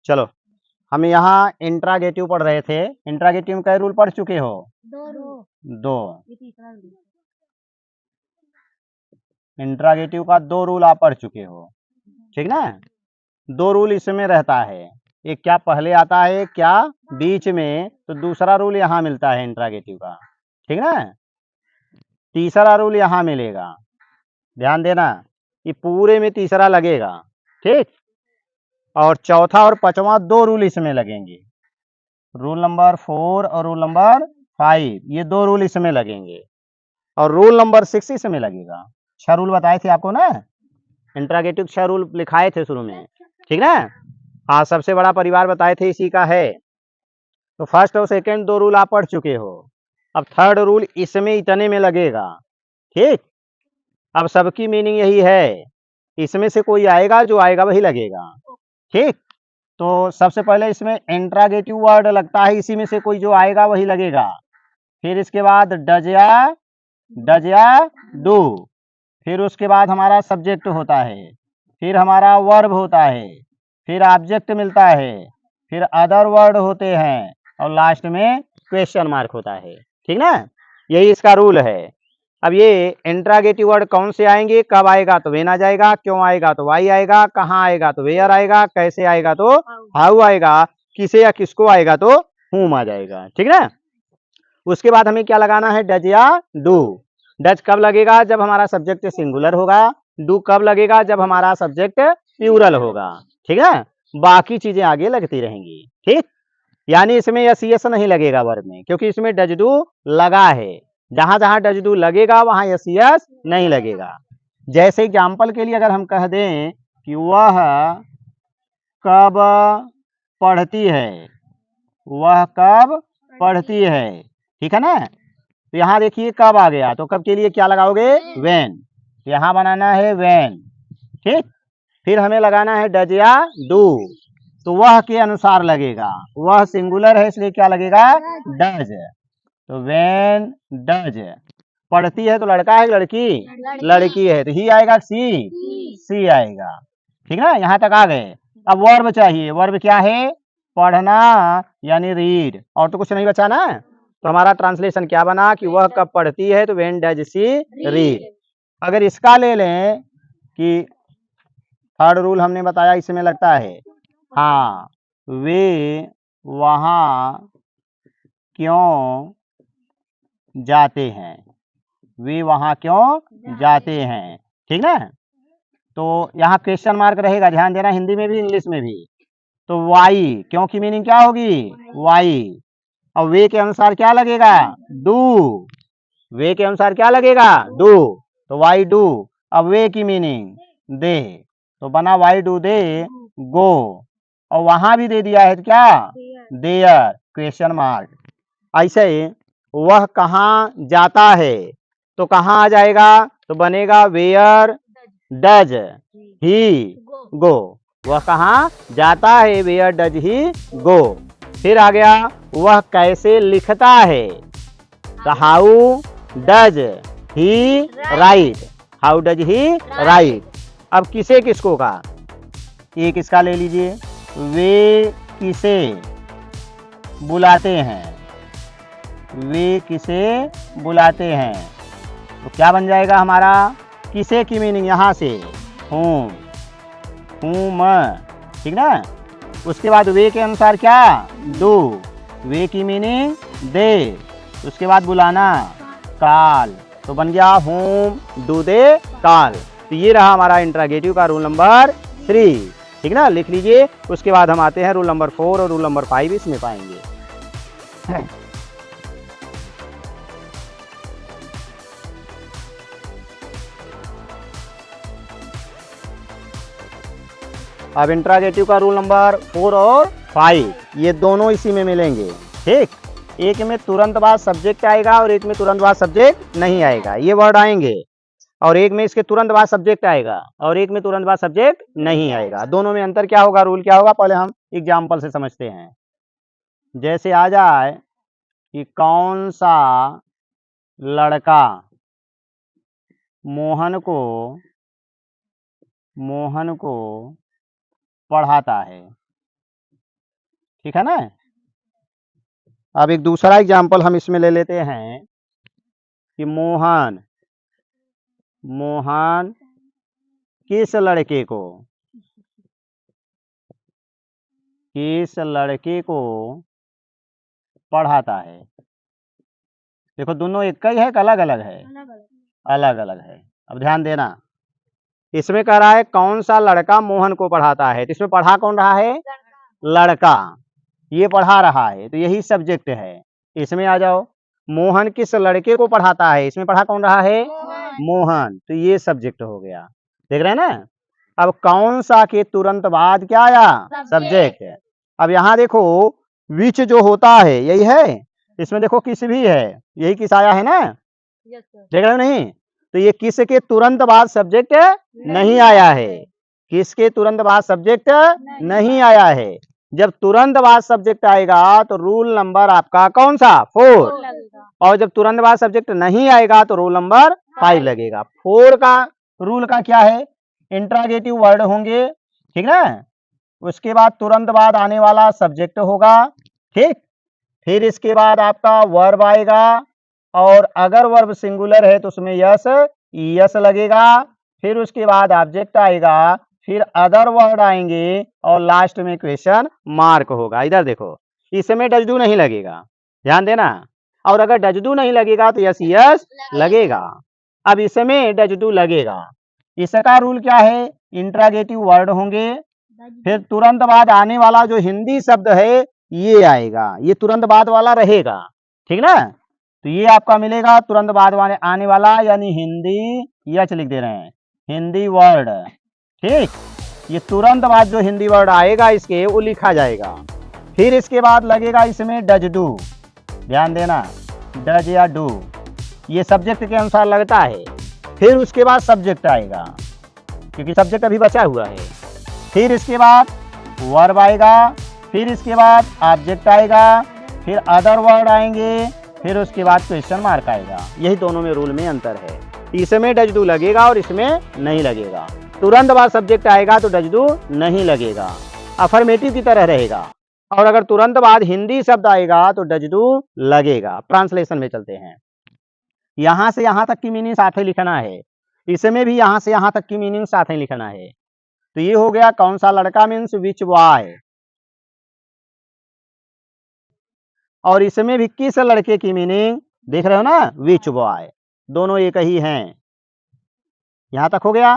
चलो, हम यहाँ इंट्रागेटिव पढ़ रहे थे। इंट्रागेटिव में कई रूल पढ़ चुके हो? दो। इंट्रागेटिव का 2 रूल आप पढ़ चुके हो, ठीक ना। 2 रूल इसमें रहता है, एक क्या पहले आता है क्या बीच में, तो दूसरा रूल यहाँ मिलता है इंट्रागेटिव का, ठीक ना। तीसरा रूल यहाँ मिलेगा, ध्यान देना, ये पूरे में तीसरा लगेगा, ठीक। और चौथा और पांचवा 2 रूल इसमें लगेंगे, रूल नंबर 4 और रूल नंबर 5, ये 2 रूल इसमें लगेंगे, और रूल नंबर 6 इसमें लगेगा। 6 रूल बताए थे आपको ना, इंट्रागेटिव 6 रूल लिखाए थे शुरू में, ठीक ना। हाँ, सबसे बड़ा परिवार बताए थे इसी का है। तो फर्स्ट और सेकंड 2 रूल आप पढ़ चुके हो, अब थर्ड रूल इसमें इतने में लगेगा, ठीक। अब सबकी मीनिंग यही है, इसमें से कोई आएगा, जो आएगा वही लगेगा, ठीक। तो सबसे पहले इसमें इंट्रागेटिव वर्ड लगता है, इसी में से कोई जो आएगा वही लगेगा। फिर इसके बाद डज या डू, फिर उसके बाद हमारा सब्जेक्ट होता है, फिर हमारा वर्ब होता है, फिर ऑब्जेक्ट मिलता है, फिर अदर वर्ड होते हैं, और लास्ट में क्वेश्चन मार्क होता है, ठीक ना। यही इसका रूल है। अब ये इंट्रागेटिव वर्ड कौन से आएंगे, कब आएगा तो वेन आ जाएगा, क्यों आएगा तो वाई आएगा, कहाँ आएगा तो वेयर आएगा, कैसे आएगा तो हाउ आएगा, किसे या किसको आएगा तो हुम आ जाएगा, ठीक ना। उसके बाद हमें क्या लगाना है, डज या डू। डज कब लगेगा, जब हमारा सब्जेक्ट सिंगुलर होगा। डू कब लगेगा, जब हमारा सब्जेक्ट प्लूरल होगा, ठीक है। बाकी चीजें आगे लगती रहेंगी, ठीक। यानी इसमें यस यस नहीं लगेगा वर्ब में, क्योंकि इसमें डज डू लगा है। जहां जहां डज डू लगेगा वहां यस यस नहीं लगेगा। जैसे एग्जाम्पल के लिए अगर हम कह दें कि वह कब पढ़ती है, वह कब पढ़ती है, ठीक है ना। तो यहाँ देखिए कब आ गया, तो कब के लिए क्या लगाओगे, वेन। यहाँ बनाना है वेन, ठीक। फिर हमें लगाना है डज या डू, तो वह के अनुसार लगेगा, वह सिंगुलर है इसलिए क्या लगेगा, डज। तो वेन डज पढ़ती है, तो लड़का है लड़की, लड़की है, तो ही आएगा सी आएगा, ठीक ना। यहाँ तक आ गए। अब वर्ब चाहिए, वर्ब क्या है, पढ़ना यानी रीड, और तो कुछ नहीं बचा ना। तो हमारा ट्रांसलेशन क्या बना कि वह कब पढ़ती है, तो व्हेन डज सी रीड। अगर इसका ले लें कि थर्ड रूल हमने बताया इसमें लगता है, हाँ, वे वहाँ क्यों जाते हैं, वे वहाँ क्यों जाते हैं, ठीक ना। तो यहाँ क्वेश्चन मार्क रहेगा, ध्यान देना, हिंदी में भी इंग्लिश में भी। तो वाई, क्यों की मीनिंग क्या होगी, वाई। और वे के अनुसार क्या लगेगा, डू, वे के अनुसार क्या लगेगा, डू, तो वाई डू। अब वे की मीनिंग दे, तो बना वाई डू दे गो, और वहां भी दे दिया है तो क्या, देयर, क्वेश्चन मार्क। ऐसे वह कहाँ जाता है, तो कहाँ आ जाएगा, तो बनेगा वेयर डज ही गो, वह कहाँ जाता है, वेयर डज ही गो। फिर आ गया वह कैसे लिखता है, तो how does he right, how does he right. अब किसे किसको का, एक इसका ले लीजिए, वे किसे बुलाते हैं, वे किसे बुलाते हैं, तो क्या बन जाएगा हमारा, किसे की मीनिंग यहाँ से हूँ, ठीक ना। उसके बाद वे के अनुसार क्या, डू, वे की मीनिंग दे, उसके बाद बुलाना काल, तो बन गया होम डू दे काल। तो ये रहा हमारा इंट्रागेटिव का रूल नंबर 3, ठीक ना, लिख लीजिए। उसके बाद हम आते हैं रूल नंबर 4 और रूल नंबर 5 इसमें पाएंगे। अब इंट्रागेटिव का रूल नंबर 4 और 5 ये दोनों इसी में मिलेंगे, ठीक। एक में तुरंत बाद सब्जेक्ट आएगा और एक में तुरंत बाद सब्जेक्ट नहीं आएगा, ये वर्ड आएंगे। और एक में इसके तुरंत बाद सब्जेक्ट आएगा और एक में तुरंत बाद सब्जेक्ट नहीं आएगा। दोनों में अंतर क्या होगा, रूल क्या होगा, पहले हम एग्जाम्पल से समझते हैं। जैसे आ जाए कि कौन सा लड़का मोहन को पढ़ाता है, ठीक है ना। अब एक दूसरा एग्जाम्पल हम इसमें ले लेते हैं कि मोहन मोहन किस लड़के को पढ़ाता है। देखो दोनों एक ही है कि अलग अलग है, अलग अलग है। अब ध्यान देना, इसमें कह रहा है कौन सा लड़का मोहन को पढ़ाता है, तो इसमें पढ़ा कौन रहा है, लड़का, ये पढ़ा रहा है, तो यही सब्जेक्ट है। इसमें आ जाओ, मोहन किस लड़के को पढ़ाता है, इसमें पढ़ा कौन रहा है, मोहन, तो ये सब्जेक्ट हो गया। देख रहे हैं ना। अब कौन सा के तुरंत बाद क्या आया, सब्जेक्ट। अब यहाँ देखो विच जो होता है यही है, इसमें देखो किस भी है, यही किस आया है ना, देख रहे हो नहीं। तो ये किस के तुरंत बाद सब्जेक्ट नहीं आया है, किसके तुरंत बाद सब्जेक्ट नहीं आया है। जब तुरंत बाद सब्जेक्ट आएगा तो रूल नंबर आपका कौन सा, 4, और जब तुरंत बाद सब्जेक्ट नहीं आएगा तो रूल नंबर 5 लगेगा। 4 का रूल का क्या है, इंट्रागेटिव वर्ड होंगे, ठीक ना, उसके बाद तुरंत बाद आने वाला सब्जेक्ट होगा, ठीक, फिर इसके बाद आपका वर्ब आएगा, और अगर वर्ब सिंगुलर है तो उसमें यस लगेगा, फिर उसके बाद ऑब्जेक्ट आएगा, फिर अदर वर्ड आएंगे, और लास्ट में क्वेश्चन मार्क होगा। इधर देखो, इसमें डज डू नहीं लगेगा, ध्यान देना, और अगर डज डू नहीं लगेगा तो यस लगेगा। अब इसमें डज डू लगेगा, इसका रूल क्या है, इंट्रागेटिव वर्ड होंगे, फिर तुरंत बाद आने वाला जो हिंदी शब्द है ये आएगा, ये तुरंत बाद वाला रहेगा, ठीक ना। तो ये आपका मिलेगा तुरंत बाद आने वाला, यानी हिंदी, यच लिख दे रहे हैं, हिंदी वर्ड, ठीक। ये तुरंत बाद जो हिंदी वर्ड आएगा इसके वो लिखा जाएगा। फिर इसके बाद लगेगा इसमें डज डू, ध्यान देना, डज या डू, ये सब्जेक्ट के अनुसार लगता है। फिर उसके बाद सब्जेक्ट आएगा, क्योंकि सब्जेक्ट अभी बचा हुआ है। फिर इसके बाद वर्ब आएगा, फिर इसके बाद ऑब्जेक्ट आएगा, फिर अदर वर्ड आएंगे, फिर उसके बाद क्वेश्चन मार्क आएगा। यही दोनों में रूल में अंतर है, इसमें डज डू लगेगा और इसमें नहीं लगेगा। तुरंत बाद सब्जेक्ट आएगा तो डज डू नहीं लगेगा, अफर्मेटिव की तरह रहेगा, और अगर तुरंत बाद हिंदी शब्द आएगा तो डज डू लगेगा। ट्रांसलेशन में चलते हैं, यहां से यहां तक की मीनिंग साथ ही लिखना है, इसमें भी यहां से यहां तक की मीनिंग साथ ही लिखना है। तो ये हो गया कौन सा लड़का मीन्स विच बॉय, और इसमें भी किस लड़के की मीनिंग देख रहे हो ना, विच बॉय, दोनों एक ही हैं। यहां तक हो गया,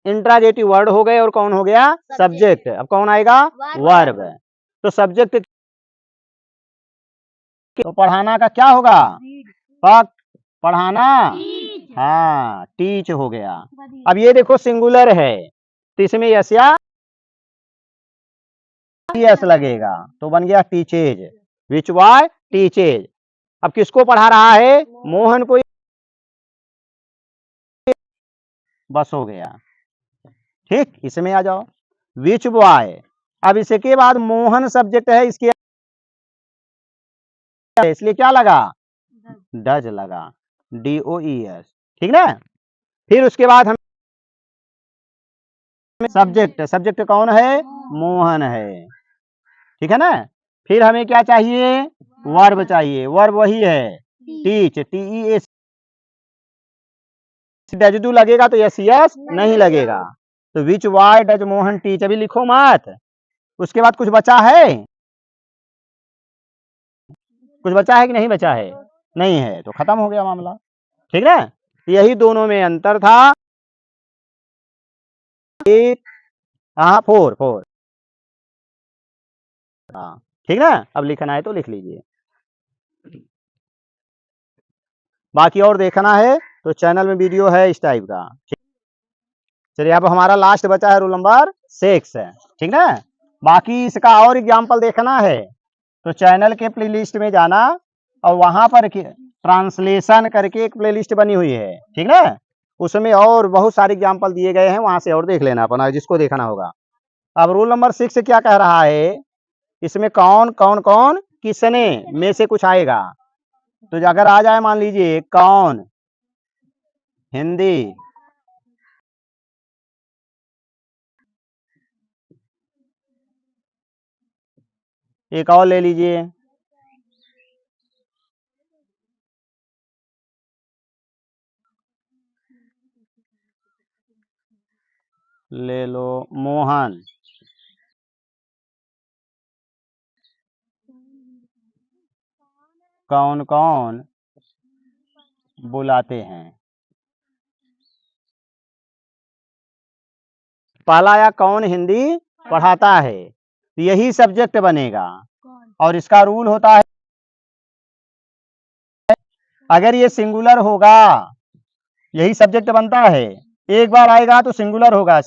इंट्रागेटिव वर्ड हो गए और कौन हो गया, सब्जेक्ट। अब कौन आएगा, वर्ब। तो सब्जेक्ट तो पढ़ाना का क्या होगा, पढ़ाना, हाँ टीच हो गया। अब ये देखो सिंगुलर है तो इसमें यस या यस लगेगा, तो बन गया टीचेज, विच बॉय टीचेज। अब किसको पढ़ा रहा है, मोहन को, बस हो गया, ठीक। इसमें आ जाओ, विच बॉय, अब इसके बाद मोहन सब्जेक्ट है, इसके इसलिए क्या लगा, डज लगा, DOES, ठीक ना। फिर उसके बाद हम सब्जेक्ट कौन है, मोहन है, ठीक है ना। फिर हमें क्या चाहिए, वर्ब चाहिए, वर्ब वही है, टीच, TEAC। डज डू लगेगा तो यस नहीं लगेगा, तो विच वाई डज मोहन टीच, अभी लिखो मत। उसके बाद कुछ बचा है, कुछ बचा है कि नहीं बचा है, नहीं है, तो खत्म हो गया मामला, ठीक है। यही दोनों में अंतर था, हाँ 4, हाँ ठीक ना। अब लिखना है तो लिख लीजिए, बाकी और देखना है तो चैनल में वीडियो है इस टाइप का। चलिए अब हमारा लास्ट बचा है रूल नंबर 6, ठीक ना। बाकी इसका और एग्जाम्पल देखना है तो चैनल के प्लेलिस्ट में जाना, और वहां पर ट्रांसलेशन करके एक प्लेलिस्ट बनी हुई है, ठीक ना, उसमें और बहुत सारे एग्जाम्पल दिए गए हैं, वहां से और देख लेना अपना जिसको देखना होगा। अब रूल नंबर 6 क्या कह रहा है, इसमें कौन कौन कौन किसने में से कुछ आएगा, तो अगर आ जाए मान लीजिए कौन हिंदी, एक और ले लीजिए। ले लो मोहन। कौन कौन बुलाते हैं? पहला आया कौन हिंदी पढ़ाता है, यही सब्जेक्ट बनेगा और इसका रूल होता है अगर ये सिंगुलर होगा यही सब्जेक्ट बनता है, एक बार आएगा तो सिंगुलर होगा।